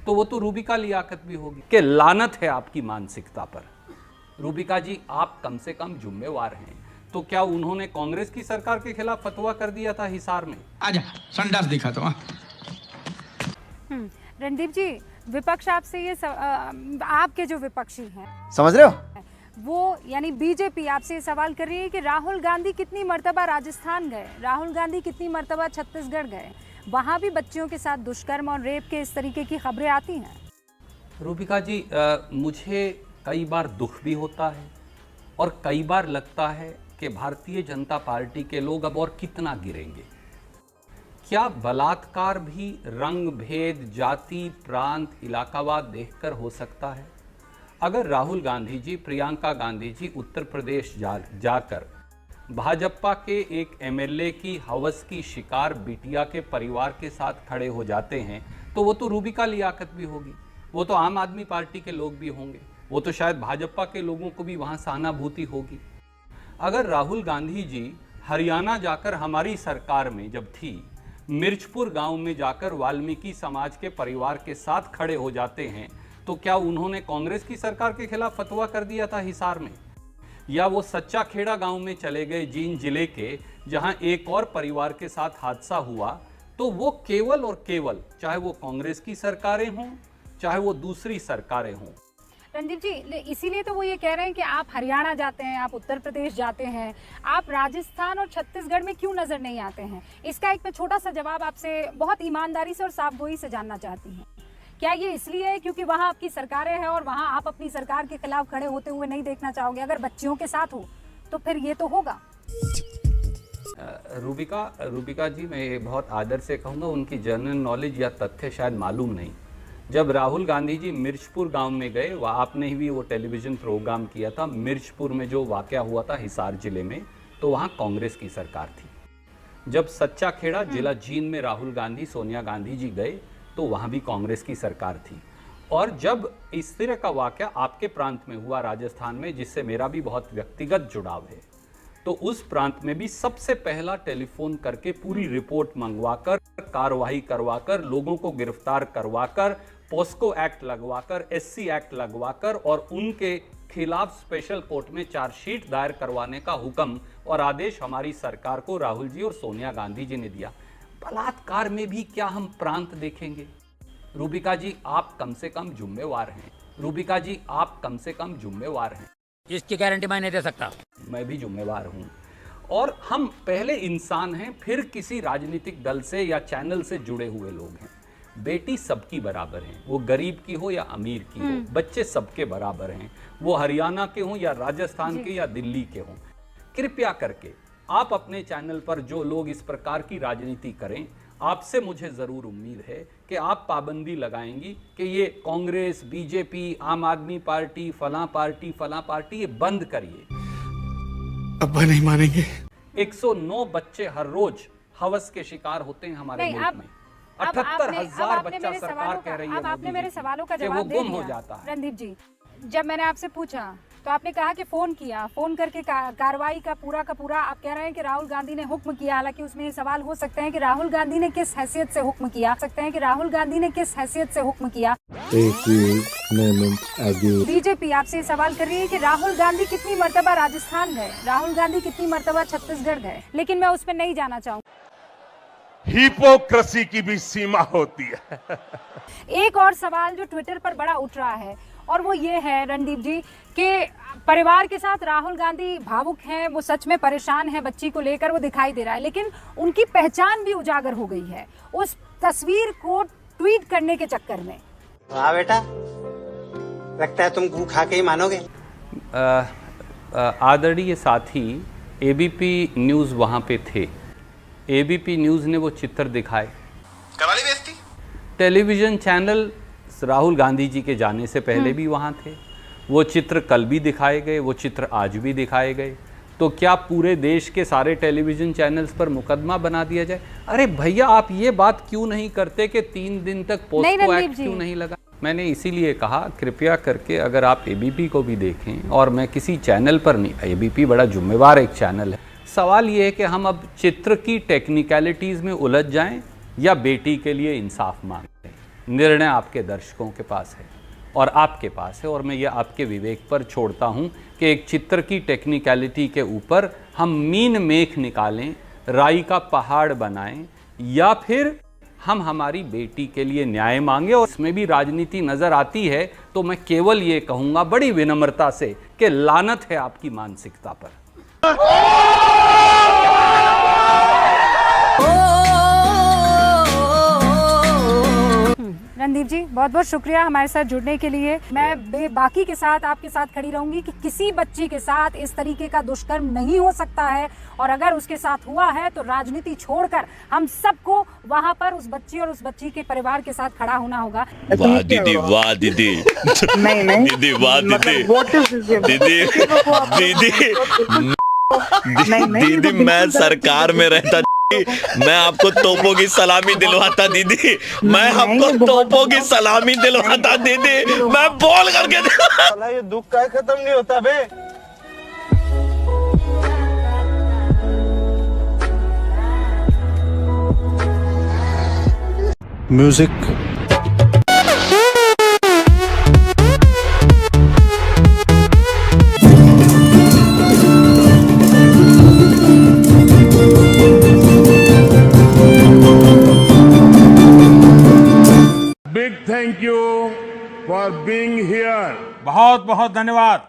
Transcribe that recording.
तो वो तो रूबिका लियाकत भी होगी कि लानत है आपकी मानसिकता पर। रूबिका जी, आप कम से कम जिम्मेवार हैं, तो क्या उन्होंने कांग्रेस की सरकार के खिलाफ फतवा कर दिया था हिसार में? आजा संडास दिखा तो। रणदीप जी, विपक्ष आपसे ये आपके जो विपक्षी हैं, समझ रहे हो, वो यानी बीजेपी आपसे ये सवाल कर रही है कि राहुल गांधी कितनी मर्तबा राजस्थान गए, राहुल गांधी कितनी मर्तबा छत्तीसगढ़ गए, वहाँ भी बच्चियों के साथ दुष्कर्म और रेप के इस तरीके की खबरें आती हैं। रूबिका जी, मुझे कई बार दुख भी होता है और कई बार लगता है कि भारतीय जनता पार्टी के लोग अब और कितना गिरेंगे। क्या बलात्कार भी रंग भेद, जाति, प्रांत, इलाकावाद देखकर हो सकता है? अगर राहुल गांधी जी, प्रियंका गांधी जी उत्तर प्रदेश जाकर भाजपा के एक एमएलए की हवस की शिकार बिटिया के परिवार के साथ खड़े हो जाते हैं, तो वो तो रूबिका लियाकत भी होगी, वो तो आम आदमी पार्टी के लोग भी होंगे, वो तो शायद भाजपा के लोगों को भी वहाँ सहानुभूति होगी। अगर राहुल गांधी जी हरियाणा जाकर हमारी सरकार में जब थी, मिर्चपुर गांव में जाकर वाल्मीकि समाज के परिवार के साथ खड़े हो जाते हैं, तो क्या उन्होंने कांग्रेस की सरकार के खिलाफ फतवा कर दिया था हिसार में? या वो सच्चा खेड़ा गांव में चले गए जींद जिले के, जहां एक और परिवार के साथ हादसा हुआ, तो वो केवल और केवल, चाहे वो कांग्रेस की सरकारें हों चाहे वो दूसरी सरकारें हों। रणदीप जी, इसीलिए तो वो ये कह रहे हैं कि आप हरियाणा जाते हैं, आप उत्तर प्रदेश जाते हैं, आप राजस्थान और छत्तीसगढ़ में क्यों नजर नहीं आते हैं? इसका एक मैं छोटा सा जवाब आपसे बहुत ईमानदारी से और साफगोई से जानना चाहती हूँ। क्या ये इसलिए है क्योंकि वहाँ आपकी सरकारें हैं और वहाँ आप अपनी सरकार के खिलाफ खड़े होते हुए नहीं देखना चाहोगे? अगर बच्चियों के साथ हो तो फिर ये तो होगा। रूबिका जी, मैं ये बहुत आदर से कहूँगा, उनकी जनरल नॉलेज या तथ्य शायद मालूम नहीं। जब राहुल गांधी जी मिर्चपुर गांव में गए, वह आपने भी वो टेलीविजन प्रोग्राम किया था, मिर्चपुर में जो वाकया हुआ था हिसार जिले में, तो वहाँ कांग्रेस की सरकार थी। जब सच्चा खेड़ा जिला जींद में राहुल गांधी, सोनिया गांधी जी गए, तो वहाँ भी कांग्रेस की सरकार थी। और जब इस तरह का वाकया आपके प्रांत में हुआ, राजस्थान में, जिससे मेरा भी बहुत व्यक्तिगत जुड़ाव है, तो उस प्रांत में भी सबसे पहला टेलीफोन करके पूरी रिपोर्ट मंगवाकर, कार्रवाई करवाकर, लोगों को गिरफ्तार करवाकर, पोस्को एक्ट लगवाकर, एससी एक्ट लगवाकर और उनके खिलाफ स्पेशल कोर्ट में चार्जशीट दायर करवाने का हुक्म और आदेश हमारी सरकार को राहुल जी और सोनिया गांधी जी ने दिया। बलात्कार में भी क्या हम प्रांत देखेंगे? रूबिका जी, आप कम से कम जिम्मेवार हैं। रूबिका जी, आप कम से कम जिम्मेवार हैं। इसकी गारंटी मैं नहीं दे सकता। मैं भी जिम्मेवार हूं। और हम पहले इंसान हैं, फिर किसी राजनीतिक दल से या चैनल से जुड़े हुए लोग हैं। बेटी सबकी बराबर है, वो गरीब की हो या अमीर की हो, बच्चे सबके बराबर हैं, वो हरियाणा के हों या राजस्थान के या दिल्ली के हों। कृपया करके आप अपने चैनल पर जो लोग इस प्रकार की राजनीति करें, आपसे मुझे जरूर उम्मीद है कि आप पाबंदी लगाएंगी कि ये कांग्रेस, बीजेपी, आम आदमी पार्टी, फलां पार्टी, ये बंद करिए। अब्बा नहीं मानेंगे। 109 बच्चे हर रोज हवस के शिकार होते हैं हमारे मुल्क में। 78,000 बच्चा सरकार कह रही है अब आपने मेरे सवालों का कि वो जवाब दे गुम हो दिया। जाता है। रणदीप जी, जब मैंने आपसे पूछा तो आपने कहा कि फोन किया, फोन करके कार्रवाई का पूरा आप कह रहे हैं कि राहुल गांधी ने हुक्म किया। हालांकि उसमें ये सवाल हो सकते हैं कि राहुल गांधी ने किस हैसियत से हुक्म किया। बीजेपी आपसे सवाल कर रही है कि राहुल गांधी कितनी मर्तबा राजस्थान गए, राहुल गांधी कितनी मर्तबा छत्तीसगढ़ गए, लेकिन मैं उस पर नहीं जाना चाहूंगा। हिपोक्रेसी की भी सीमा होती है। एक और सवाल जो ट्विटर पर बड़ा उठ रहा है, और वो ये है रणदीप जी कि परिवार के साथ राहुल गांधी भावुक हैं, वो सच में परेशान हैं, बच्ची को लेकर वो दिखाई दे रहा है, लेकिन उनकी पहचान भी उजागर हो गई है उस तस्वीर को ट्वीट करने के चक्कर में। हाँ बेटा, लगता है तुम गू खा के ही मानोगे। आदरणीय साथी, एबीपी न्यूज वहां पे थे। एबीपी न्यूज ने वो चित्र दिखाए, कराली बेइज्जती। टेलीविजन चैनल राहुल गांधी जी के जाने से पहले भी वहाँ थे। वो चित्र कल भी दिखाए गए, वो चित्र आज भी दिखाए गए। तो क्या पूरे देश के सारे टेलीविजन चैनल्स पर मुकदमा बना दिया जाए? अरे भैया, आप ये बात क्यों नहीं करते कि 3 दिन तक पोस्को एक्ट क्यों नहीं लगा? मैंने इसीलिए कहा, कृपया करके अगर आप एबीपी को भी देखें, और मैं किसी चैनल पर नहीं, एबीपी बड़ा जिम्मेवार एक चैनल है। सवाल ये है कि हम अब चित्र की टेक्निकलिटीज़ में उलझ जाएं या बेटी के लिए इंसाफ मांगते हैं। निर्णय आपके दर्शकों के पास है और आपके पास है, और मैं ये आपके विवेक पर छोड़ता हूँ कि एक चित्र की टेक्निकलिटी के ऊपर हम मीन मेख निकालें, राई का पहाड़ बनाएं, या फिर हम हमारी बेटी के लिए न्याय मांगे। और इसमें भी राजनीति नज़र आती है तो मैं केवल ये कहूँगा बड़ी विनम्रता से कि लानत है आपकी मानसिकता पर। रणदीप जी, बहुत बहुत शुक्रिया हमारे साथ जुड़ने के लिए। मैं बेबाकी के साथ आपके साथ खड़ी रहूंगी कि किसी बच्ची के साथ इस तरीके का दुष्कर्म नहीं हो सकता है, और अगर उसके साथ हुआ है तो राजनीति छोड़कर हम सबको वहां पर उस बच्ची और उस बच्ची के परिवार के साथ खड़ा होना होगा। वाह दीदी, वाह दीदी, नहीं नहीं दीदी, वाह दीदी, दीदी मैं सरकार में रहता, मैं आपको तोपों की सलामी दिलवाता दीदी, मैं आपको तोपों की सलामी दिलवाता दीदी, मैं बोल करके ये दुख का खत्म नहीं होता बे। Music Big thank you for being here. बहुत बहुत धन्यवाद।